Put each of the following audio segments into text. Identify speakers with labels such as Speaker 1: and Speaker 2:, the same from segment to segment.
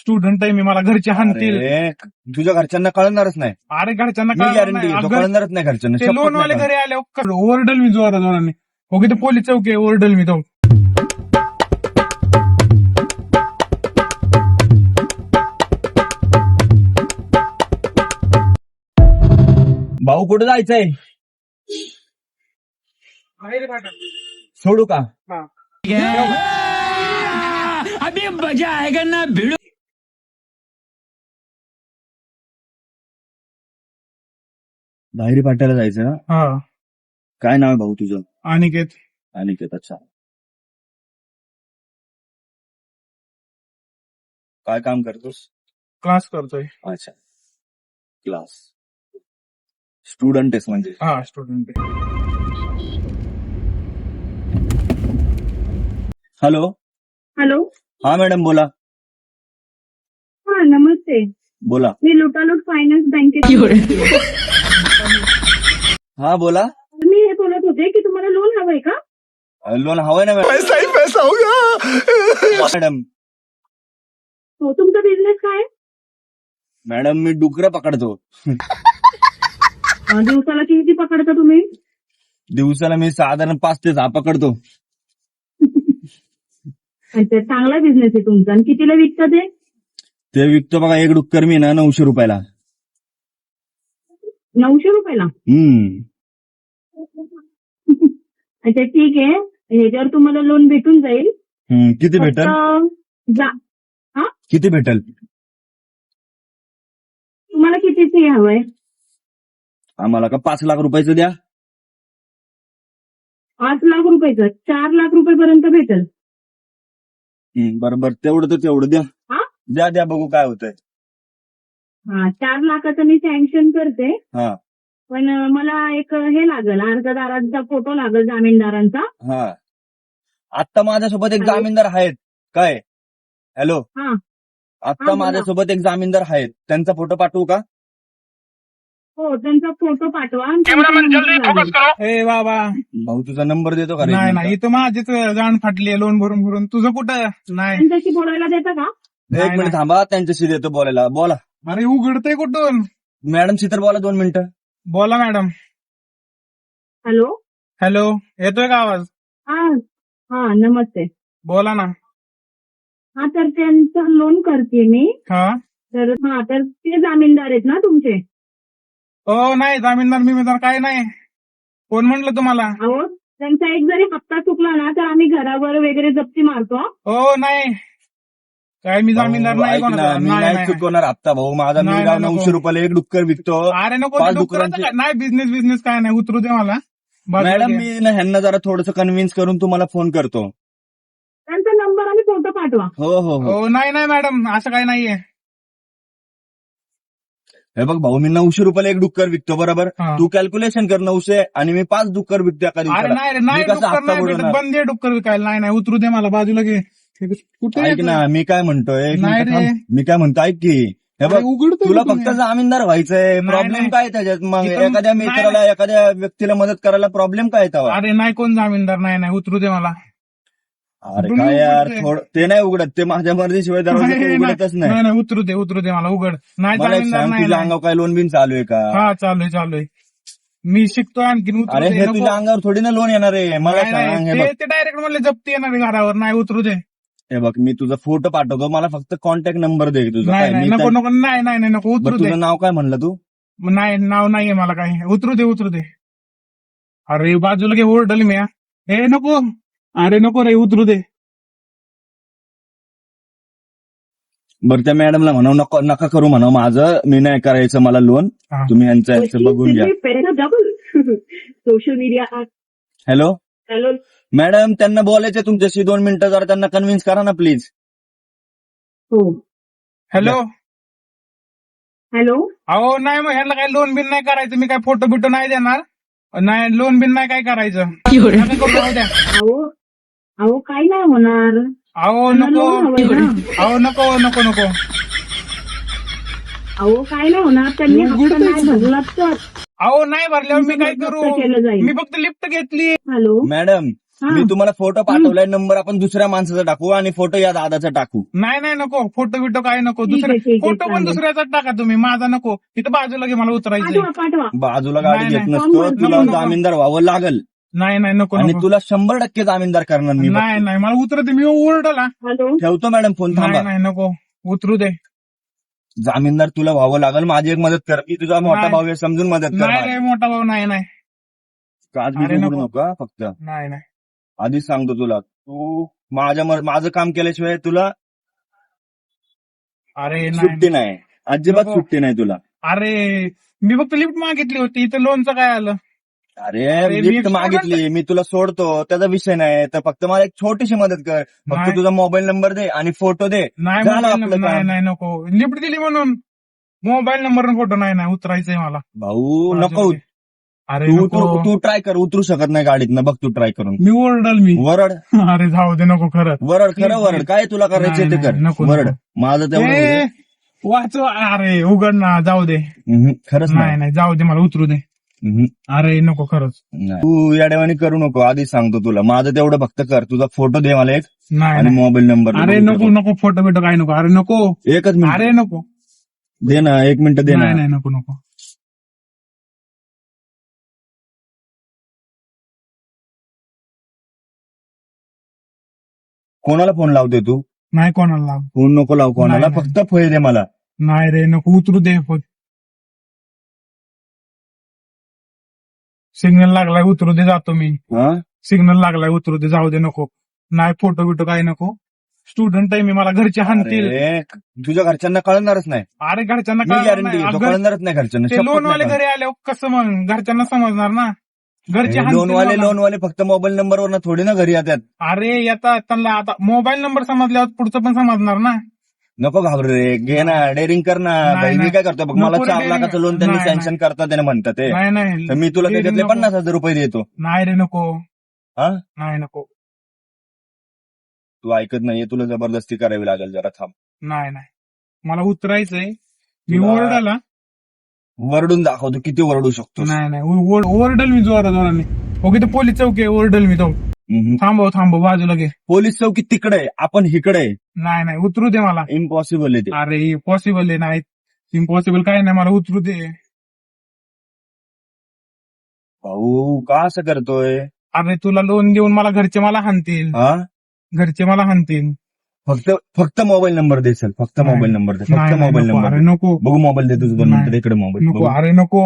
Speaker 1: Student आहे मी, मला घरचे हाणतील.
Speaker 2: अरे, तुझ्या घरच्यांना कळणारच नाही.
Speaker 1: अरे घरच्यांना
Speaker 2: मी
Speaker 1: कळणार
Speaker 2: गॅरंटी
Speaker 1: नाही.
Speaker 2: घेतो,
Speaker 1: अगं,
Speaker 2: कळणारच नाही घरच्यांना.
Speaker 1: ते
Speaker 2: शपथ
Speaker 1: लोनवाले
Speaker 2: नाही
Speaker 1: घरी आले ओरडल मी जोराने. हो की ते पोलीस चौकी आहे, ओरडल मी तो.
Speaker 2: कळणार. भाऊ कुठे जायचंय? सोडू का?
Speaker 3: अभी मजा आएगा ना भिड़ो.
Speaker 2: बाहेरी पाट्याला जायचं ना?
Speaker 1: हा,
Speaker 2: काय नाव आहे भाऊ तुझं?
Speaker 1: अनिकेत.
Speaker 2: अनिकेत. अच्छा, काय काम करतोस?
Speaker 1: क्लास करतोय.
Speaker 2: अच्छा, क्लास. स्टुडंट आहेस म्हणजे?
Speaker 1: हा, स्टुडंट आहे.
Speaker 2: हॅलो.
Speaker 4: हॅलो.
Speaker 2: हा मॅडम बोला.
Speaker 4: हा नमस्ते.
Speaker 2: बोला.
Speaker 4: मी लुटालूट फायनान्स बँकेत.
Speaker 2: हा बोला.
Speaker 4: मी हे बोलत होते की तुम्हाला लोन हवंय का?
Speaker 2: लोन हवंय ना मॅडम?
Speaker 3: पैसा ही पैसा होगा.
Speaker 2: मॅडम.
Speaker 4: हो, तुमचा बिझनेस काय आहे?
Speaker 2: मॅडम मी डुकरं पकडतो.
Speaker 4: दिवसाला किती पकडता तुम्ही?
Speaker 2: दिवसाला मी साधारण 5 ते 6 पकडतो.
Speaker 4: अच्छा, चांगला बिझनेस आहे तुमचा. आणि कितीला विकता ते?
Speaker 2: ते विकतो बघा, एक डुक्कर मी ना 900 रुपयाला.
Speaker 4: 900 रुपयाला? अच्छा ठीक आहे, ह्याच्यावर तुम्हाला लोन भेटून जाईल.
Speaker 2: किती भेटल? किती भेटल?
Speaker 4: तुम्हाला कितीच हवंय?
Speaker 2: आम्हाला का 5 लाख रुपयाचं द्या.
Speaker 4: 5 लाख रुपयाचं? 4 लाख रुपयापर्यंत भेटेल.
Speaker 2: बरोबर, तेवढं तर तेवढं द्या.
Speaker 4: हा?
Speaker 2: द्या द्या, बघू काय होतंय.
Speaker 4: हा, 4 लाखाचं मी सँक्शन करते.
Speaker 2: हा
Speaker 4: पण मला एक हे लागेल, अर्जदारांचा फोटो लागेल, जामीनदारांचा.
Speaker 2: हा. आता माझ्यासोबत एक
Speaker 4: हॅलो?
Speaker 2: जामीनदार आहेत. काय? हॅलो.
Speaker 4: हा.
Speaker 2: आता
Speaker 4: बोला.
Speaker 2: माझ्यासोबत एक जामीनदार आहेत, त्यांचा फोटो पाठवू का?
Speaker 4: हो, त्यांचा फोटो पाठवा. आणि त्यांचा नंबर लागेल.
Speaker 1: ए बाबा,
Speaker 2: भाऊ तुझा नंबर देतो का रे?
Speaker 1: नाही नाही, इथं माझीच गाण फाटली लोन भरून भरून. तुझं कुठं? नाही.
Speaker 4: त्यांच्याशी बोलायला देता का?
Speaker 2: एक मिनिट थांबा, त्यांच्याशी देतो बोलायला. बोला
Speaker 1: अरे उघडतंय कुठून?
Speaker 2: मॅडमशी तर बोला 2 मिनिटं.
Speaker 1: बोला मॅडम.
Speaker 4: हॅलो.
Speaker 1: हॅलो, येतोय का आवाज?
Speaker 4: हा हा नमस्ते.
Speaker 1: बोला ना.
Speaker 4: हा, तर त्यांचं लोन करते मी.
Speaker 1: हा.
Speaker 4: तर ते जामीनदार आहेत ना तुमचे?
Speaker 1: हो नाही, जामीनदार बिमीनदार काय नाही. कोण म्हणलं तुम्हाला?
Speaker 4: अहो, त्यांचा एक जरी हप्ता चुकला ना तर आम्ही घरावर वगैरे जप्ती मारतो.
Speaker 1: हो नाही, काय मी जामीनदार नाही
Speaker 2: ऐक ना,
Speaker 1: कोणाचा.
Speaker 2: मी
Speaker 1: नाही
Speaker 2: नाही
Speaker 1: नाही.
Speaker 2: चुकवणार हप्ता भाऊ माझा. मी
Speaker 1: नाही,
Speaker 2: गाव
Speaker 1: नको.
Speaker 2: 900 रुपयाला एक डुक्कर विकतो.
Speaker 1: अरे नको,
Speaker 2: 5
Speaker 1: ते डुकराचं
Speaker 2: डुकरांचे.
Speaker 1: काय? नाही, बिझनेस काय नाही, उतरू दे मला. बाजूला
Speaker 2: मॅडम
Speaker 1: घे.
Speaker 2: मी ना ह्यांना जरा थोडस कन्व्हिन्स करून तुम्हाला फोन करतो.
Speaker 4: त्यांचा नंबर आणि फोटो पाठवा.
Speaker 2: हो हो हो.
Speaker 1: हो नाही नाही मॅडम, असं काय नाहीये.
Speaker 2: हे बघ भाऊ, मी 900 रुपयाला एक डुक्कर विकतो बरोबर.
Speaker 1: हा.
Speaker 2: तू कॅल्क्युलेशन कर 900 आणि मी 5 डुक्कर विकतो एका
Speaker 1: अरे
Speaker 2: दिवसाला.
Speaker 1: नाही रे, नाही
Speaker 2: मी कसा
Speaker 1: डुक्कर
Speaker 2: हप्ता
Speaker 1: नाही भेटत,
Speaker 2: बुडवणार?
Speaker 1: बंद आहे डुक्कर विकायला. नाही नाही, उतरू दे मला, बाजूला घे. कुठे
Speaker 2: ऐक ना, मी काय म्हणतोय, एक
Speaker 1: नाही
Speaker 2: मिनिट
Speaker 1: रे.
Speaker 2: थांब. मी काय म्हणतो ऐक की, हे बघ
Speaker 1: उघडतो
Speaker 2: तुला फक्त जामीनदार व्हायचंय.
Speaker 1: नाही,
Speaker 2: प्रॉब्लेम
Speaker 1: नाही.
Speaker 2: काय त्याच्यात? मग
Speaker 1: इथं
Speaker 2: एखाद्या
Speaker 1: नाही,
Speaker 2: मित्राला एखाद्या व्यक्तीला मदत करायला प्रॉब्लेम काय तेव्हा?
Speaker 1: अरे नाही, कोण जामीनदार नाही नाही, उतरू दे मला.
Speaker 2: अरे
Speaker 1: तुम्ही
Speaker 2: काय यार,
Speaker 1: उघडते.
Speaker 2: थोडं ते नाही उघडत, ते माझ्या मर्जीशिवाय दरवाजा
Speaker 1: नाही,
Speaker 2: तो उघडतच नाही.
Speaker 1: नाही, उतरू दे मला, उघड. नाही
Speaker 2: मला एक
Speaker 1: जामीनदार
Speaker 2: सांग,
Speaker 1: नाही.
Speaker 2: तुझ्या
Speaker 1: नाही.
Speaker 2: अंगावर काय लोन बिन चालू आहे का?
Speaker 1: हा, चालू आहे. मी शिकतोय आणखीन, उतरू
Speaker 2: अरे
Speaker 1: दे.
Speaker 2: हे
Speaker 1: नको.
Speaker 2: तुझ्या अंगावर थोडी ना लोन येणार आहे. मला
Speaker 1: नाही,
Speaker 2: सांग.
Speaker 1: नाही,
Speaker 2: हे बघ,
Speaker 1: ते डायरेक्ट म्हणले जप्ती येणार आहे घरावर. नाही, उतरू दे.
Speaker 2: हे बघ, मी तुझा फोटो पाठवतो, मला फक्त कॉन्टॅक्ट नंबर दे तुझा.
Speaker 1: नाही
Speaker 2: काय
Speaker 1: नाही,
Speaker 2: मी
Speaker 1: नको
Speaker 2: त्या-
Speaker 1: नको, नाही नाही नाही, नको, उतरू
Speaker 2: बरं,
Speaker 1: दे.
Speaker 2: तुझं नाव काय म्हणलं तू?
Speaker 1: नाही, नाव नाहीये मला काही. उतरू दे. अरे बाजूला घे, ओरडल मी. हे नको, अरे नको रे, उतरू दे.
Speaker 2: बरं त्या मॅडमला म्हणाव नका करू म्हणाव, माझं मी नाही करायचं मला लोन.
Speaker 1: हा.
Speaker 2: तुम्ही यांचं बघून घ्या.
Speaker 4: Double social media.
Speaker 2: Hello
Speaker 4: hello.
Speaker 2: Madam, त्यांना बोलायचं तुमच्याशी 2 मिनिटं, जरा त्यांना कन्व्हिन्स करा ना प्लीज.
Speaker 4: हो.
Speaker 1: हॅलो.
Speaker 4: हॅलो.
Speaker 1: अहो नाही, मग ह्यांना काही लोन बिन नाही करायचं. मी काय फोटो बिटो नाही देणार. नाही, लोन बिन नाही काय करायचं. नका करू, राहू द्या.
Speaker 4: अहो काही नाही होणार.
Speaker 1: अहो
Speaker 4: त्यांना
Speaker 1: नको.
Speaker 4: लोन हवंय ना.
Speaker 1: अहो नको.
Speaker 4: अहो काय नाही होणार, त्यांनी हप्ता नाही भरला तर.
Speaker 1: अहो नाही भरल्यावर मी काय करू?
Speaker 4: केलं जाईल.
Speaker 1: मी फक्त लिफ्ट घेतली.
Speaker 4: हॅलो.
Speaker 2: मॅडम
Speaker 4: हा.
Speaker 2: मी तुम्हाला फोटो पाठवलाय, नंबर आपण दुसऱ्या माणसाचा टाकू आणि फोटो या दादाचा टाकू.
Speaker 1: नाही नाही नको, फोटो बिटो काय नको,
Speaker 4: ठीक आहे,
Speaker 1: दुसरे
Speaker 4: ठीक आहे,
Speaker 1: फोटो पण
Speaker 4: चालेल.
Speaker 1: दुसऱ्याचा टाका तुम्ही, माझा नको. इथं बाजूला घे, मला उतरायचंय.
Speaker 4: पाठवा पाठवा.
Speaker 2: बाजूला गाडी
Speaker 1: नाही,
Speaker 2: घेत
Speaker 1: नाही.
Speaker 2: नसतो,
Speaker 4: नको,
Speaker 2: तुला
Speaker 1: नको.
Speaker 2: जामीनदार व्हावं लागल
Speaker 1: नाही नाही नको
Speaker 2: आणि
Speaker 1: नको.
Speaker 2: तुला 100% जामीनदार करणार मी.
Speaker 1: नाही नाही मला उतरते, मी ओरडला.
Speaker 4: हॅलो.
Speaker 2: ठेवतो मॅडम फोन, थांबा.
Speaker 1: नाही नाही नको, उतरू दे.
Speaker 2: जामीनदार तुला व्हावं लागल, माझी एक मदत कर, मी तुझा मोठा
Speaker 1: नाही.
Speaker 2: भाऊ आहे, समजून मदत कर
Speaker 1: नाही
Speaker 2: माझी.
Speaker 1: नाही मोठा भाऊ, नाही नाही
Speaker 2: काच
Speaker 1: अरे
Speaker 2: बिजू
Speaker 1: नको.
Speaker 2: नका फक्त.
Speaker 1: नाही नाही.
Speaker 2: आधीच सांगतो तुला, तू माझं काम केल्याशिवाय तुला
Speaker 1: अरे नाही
Speaker 2: सुट्टी नाही, अजिबात
Speaker 1: नको.
Speaker 2: सुट्टी नाही तुला.
Speaker 1: अरे मी फक्त लिफ्ट मागितली होती, इथं लोनचं काय आलं?
Speaker 2: अरे
Speaker 1: अरे, मी
Speaker 2: लिफ्ट
Speaker 1: एक
Speaker 2: मागितली, मी तुला सोडतो, त्याचा विषय नाही. तर फक्त मला एक छोटीशी मदत कर, फक्त
Speaker 1: नाही.
Speaker 2: तुझा मोबाईल नंबर दे आणि फोटो दे.
Speaker 1: नाही
Speaker 2: झालं
Speaker 1: मोबाईल
Speaker 2: आपलं
Speaker 1: नंबर, नाही
Speaker 2: काम.
Speaker 1: नाही नको. लिफ्ट दिली म्हणून मोबाईल नंबर फोटो नाही नाही, उतरायचंय मला.
Speaker 2: भाऊ नको,
Speaker 1: अरे
Speaker 2: तू
Speaker 1: नको.
Speaker 2: तू ट्राय कर, उतरू शकत नाही गाडीतनं, बघ तू ट्राय करून.
Speaker 1: मी ओरडल मी.
Speaker 2: वरड
Speaker 1: अरे जाऊ दे, नको खरंच.
Speaker 2: वरड, खरं वरड, काय तुला करायचं ते
Speaker 1: नाही,
Speaker 2: कर.
Speaker 1: नाही, नको,
Speaker 2: वरड,
Speaker 1: नको.
Speaker 2: माझं तेवढं होऊ दे.
Speaker 1: ए, वाचव. अरे उघड ना, जाऊ दे.
Speaker 2: खरंच
Speaker 1: नाही
Speaker 2: नाही.
Speaker 1: नाही जाऊ दे, मला उतरू दे. अरे नको खरंच.
Speaker 2: नाही. तू याडेवानी करू नको, आधीच सांगतो तुला. माझं तेवढं फक्त कर, तुझा फोटो दे मला एक
Speaker 1: नाही
Speaker 2: आणि
Speaker 1: नाही.
Speaker 2: Mobile number.
Speaker 1: अरे नको नको, फोटो बिटो काय नको. अरे नको.
Speaker 2: एकच मिनिट
Speaker 1: अरे नको.
Speaker 2: दे ना, 1 मिनिट दे
Speaker 1: नाही
Speaker 2: ना.
Speaker 1: नाही नको नको.
Speaker 2: कोणाला फोन लावतोय तू?
Speaker 1: नाही कोणाला लाव.
Speaker 2: फोन नको लाव कोणाला,
Speaker 1: नाही,
Speaker 2: फक्त फोन दे मला.
Speaker 1: नाही रे नको, उतरू दे. सिग्नल लागलाय, उतरू दे, जातो मी.
Speaker 2: हा?
Speaker 1: सिग्नल लागलाय, उतरू दे, जाऊ दे, नको. नाही फोटो बिटो काय नको. स्टुडंट आहे मी, मला घरचे हाणतील.
Speaker 2: अरे, तुझ्या घरच्यांना कळणारच नाही.
Speaker 1: अरे घरच्यांना
Speaker 2: मी
Speaker 1: कळणार
Speaker 2: गॅरंटी
Speaker 1: नाही.
Speaker 2: घेतो,
Speaker 1: अगं,
Speaker 2: कळणारच नाही घरच्यांना.
Speaker 1: ते
Speaker 2: शपथ
Speaker 1: लोनवाले
Speaker 2: नाही
Speaker 1: घरी आल्यावर कसं मग घरच्यांना समजणार ना. घरचे
Speaker 2: कळणार.
Speaker 1: हाणतील मला.
Speaker 2: लोनवाले फक्त मोबाईल नंबरवर थोडी ना घरी येतात.
Speaker 1: अरे येतात त्यांना, आता मोबाईल नंबर समजल्यावर पुढचं पण समजणार ना.
Speaker 2: नको घाबरू रे, घे ना, डेअरिंग कर ना.
Speaker 1: नाही,
Speaker 2: बाई, मी
Speaker 1: नाही.
Speaker 2: काय करतो बघ,
Speaker 1: नको
Speaker 2: मला
Speaker 1: रे
Speaker 2: 4
Speaker 1: daring.
Speaker 2: लाखाचं लोन त्यांनी
Speaker 1: नाही,
Speaker 2: सँक्शन करतात त्याने म्हणतात ते.
Speaker 1: नाही नाही.
Speaker 2: तर मी तुला
Speaker 1: daring
Speaker 2: त्याच्यातले
Speaker 1: नको.
Speaker 2: 50,000 रुपये देतो.
Speaker 1: नाही रे नको.
Speaker 2: हा?
Speaker 1: नाही नको.
Speaker 2: तू ऐकत नाहीये, तुला जबरदस्ती करावी लागेल, जरा थांब.
Speaker 1: नाही नाही मला उतरायचंय. मी
Speaker 2: तुला-
Speaker 1: ओरडला.
Speaker 2: वरडून दाखवतो किती वरडू शकतो.
Speaker 1: नाही नाही ओरडल मी जोराने. ओके तर पोलीस चौकी आहे, ओरडल मी तो. थांबव बाजूला घे.
Speaker 2: पोलीस चौकी तिकडे आहे, आपण इकडे आहे.
Speaker 1: नाही नाही उतरू दे मला.
Speaker 2: इम्पॉसिबल आहे ते.
Speaker 1: अरे पॉसिबल आहे, नाही इम्पॉसिबल काय नाही, मला उतरू दे.
Speaker 2: भाऊ का असं करतोय?
Speaker 1: अरे तुला लोन देऊन मला घरचे मला हाणतील.
Speaker 2: हा?
Speaker 1: घरचे मला हाणतील.
Speaker 2: फक्त मोबाईल नंबर दे सर, फक्त
Speaker 1: नाही.
Speaker 2: मोबाईल नंबर दे,
Speaker 1: नाही
Speaker 2: फक्त
Speaker 1: नाही,
Speaker 2: मोबाईल
Speaker 1: नको.
Speaker 2: नंबर
Speaker 1: अरे
Speaker 2: दे.
Speaker 1: नको
Speaker 2: बघू मोबाईल दे तुझं 2
Speaker 1: नाही.
Speaker 2: मिनिटं, इकडे मोबाईल
Speaker 1: नको.
Speaker 2: बघू.
Speaker 1: अरे नको.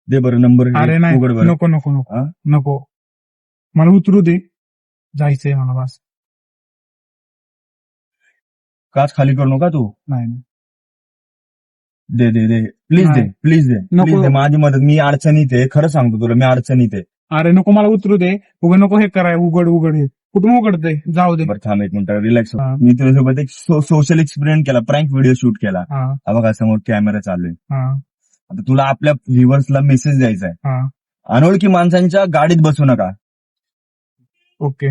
Speaker 2: दे बरं नंबर,
Speaker 1: अरे नाही
Speaker 2: उघड बरं.
Speaker 1: नको नको नको.
Speaker 2: हा?
Speaker 1: नको मला उतरू दे, जायचंय मला बस.
Speaker 2: काच खाली करू नका तू.
Speaker 1: नाही नाही.
Speaker 2: दे दे दे, प्लीज दे,
Speaker 1: नाही.
Speaker 2: प्लीज दे,
Speaker 1: नको.
Speaker 2: प्लीज दे, माझी मदत. मी अडचणीत आहे, खरं सांगतो तुला, मी अडचणीत आहे.
Speaker 1: अरे नको मला उतरू दे. उघड नको हे कराय, उघड हे कुठून उघडतंय, जाऊ दे.
Speaker 2: बरं थांब 1 मिनिट, रिलॅक्स.
Speaker 1: हा.
Speaker 2: मी तुझ्यासोबत एक सोशल एक्सपेरिमेंट केला, प्रँक व्हिडिओ शूट केला.
Speaker 1: हा
Speaker 2: हा बघा, समोर कॅमेरा चालू आहे.
Speaker 1: हा
Speaker 2: आता तुला आपल्या व्ह्युअर्सला मेसेज द्यायचा आहे.
Speaker 1: हा
Speaker 2: अनोळखी माणसांच्या गाडीत बसू नका.
Speaker 1: ओके.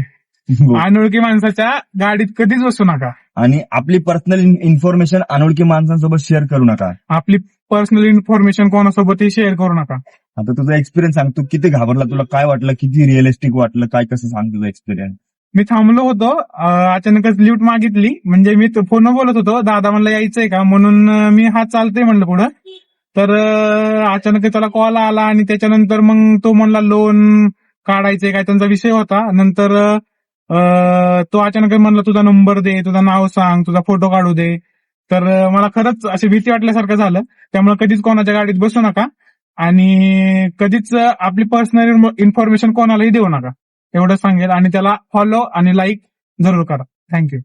Speaker 1: अनोळखी माणसाच्या गाडीत कधीच बसू नका.
Speaker 2: आणि आपली पर्सनल इन्फॉर्मेशन अनोळखी माणसांसोबत शेअर करू नका.
Speaker 1: आपली पर्सनल इन्फॉर्मेशन कोणासोबतही शेअर करू नका.
Speaker 2: आता तुझा एक्सपिरियन्स सांग, तू किती घाबरला, तुला काय वाटलं, किती रिअलिस्टिक वाटलं, काय कसं सांग तुझा एक्सपिरियन्स.
Speaker 1: मी थांबलो होतो, अचानकच लिफ्ट मागितली. म्हणजे मी फोन बोलत होतो, दादा म्हणलं यायचंय का, म्हणून मी हा चालतंय म्हणलं पुढं. तर अचानक त्याला कॉल आला आणि त्याच्यानंतर मग तो म्हणला लोन काढायचंय काय, त्यांचा विषय होता. नंतर तो अचानक म्हणला तुझा नंबर दे, तुझं नाव सांग, तुझा फोटो काढू दे. तर मला खरंच अशी भीती वाटल्यासारखं झालं. त्यामुळे कधीच कोणाच्या गाडीत बसू नका आणि कधीच आपली पर्सनल इन्फॉर्मेशन कोणालाही देऊ नका, एवढं सांगेल. आणि त्याला फॉलो आणि लाईक जरूर करा. थँक्यू.